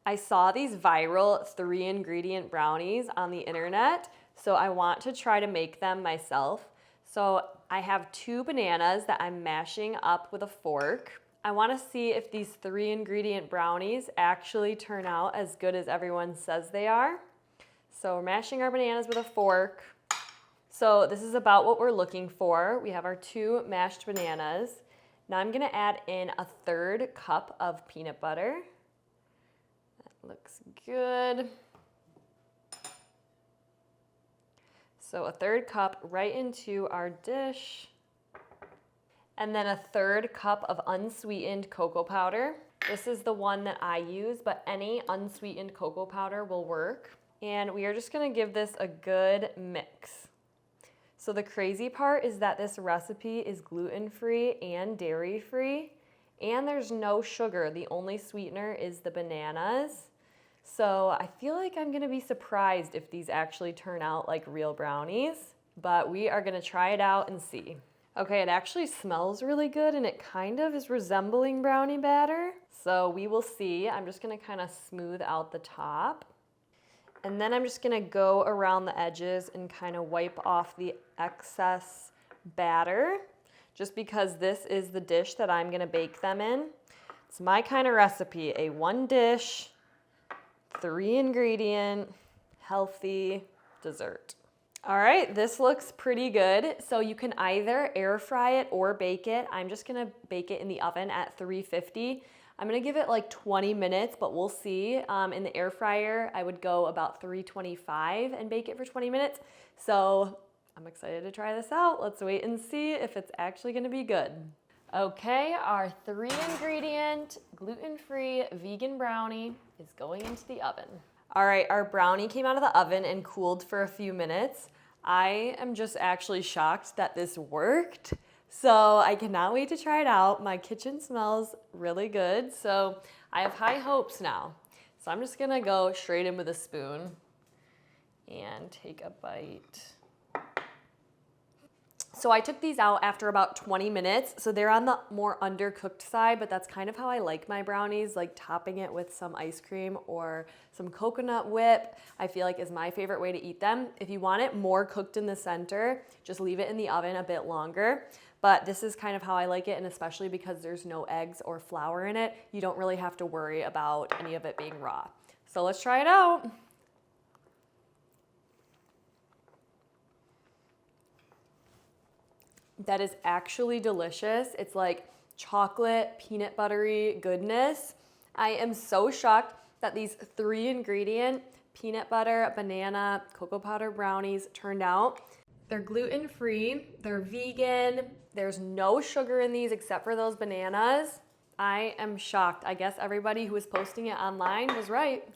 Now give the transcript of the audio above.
I saw these viral 3-ingredient brownies on the internet, so I want to try to make them myself. So I have 2 bananas that I'm mashing up with a fork. I want to see if these 3-ingredient brownies actually turn out as good as everyone says they are. So we're mashing our bananas with a fork. So this is about what we're looking for. We have our 2 mashed bananas. Now I'm gonna add in a 1/3 cup of peanut butter. That looks good. So a 1/3 cup right into our dish. And then a 1/3 cup of unsweetened cocoa powder. This is the one that I use, but any unsweetened cocoa powder will work. And we are just gonna give this a good mix. So the crazy part is that this recipe is gluten-free and dairy-free, and there's no sugar. The only sweetener is the bananas. So I feel like I'm gonna be surprised if these actually turn out like real brownies, but we are gonna try it out and see. Okay, it actually smells really good and it kind of is resembling brownie batter. So we will see. I'm just gonna kind of smooth out the top. And then I'm just gonna go around the edges and kind of wipe off the excess batter, just because this is the dish that I'm gonna bake them in. It's my kind of recipe, a 1-dish, 3-ingredient, healthy dessert. All right, this looks pretty good. So you can either air fry it or bake it. I'm just gonna bake it in the oven at 350. I'm gonna give it like 20 minutes, but we'll see. In the air fryer, I would go about 325 and bake it for 20 minutes. So I'm excited to try this out. Let's wait and see if it's actually gonna be good. Okay, our 3-ingredient, gluten-free vegan brownie is going into the oven. All right, our brownie came out of the oven and cooled for a few minutes. I am just actually shocked that this worked. So I cannot wait to try it out. My kitchen smells really good, so I have high hopes now. So I'm just gonna go straight in with a spoon and take a bite. So I took these out after about 20 minutes. So they're on the more undercooked side, but that's kind of how I like my brownies, like topping it with some ice cream or some coconut whip, I feel like is my favorite way to eat them. If you want it more cooked in the center, just leave it in the oven a bit longer. But this is kind of how I like it, and especially because there's no eggs or flour in it, you don't really have to worry about any of it being raw. So let's try it out. That is actually delicious. It's like chocolate, peanut buttery goodness. I am so shocked that these 3-ingredient peanut butter, banana, cocoa powder brownies turned out. They're gluten-free, they're vegan, there's no sugar in these except for those bananas. I am shocked. I guess everybody who was posting it online was right.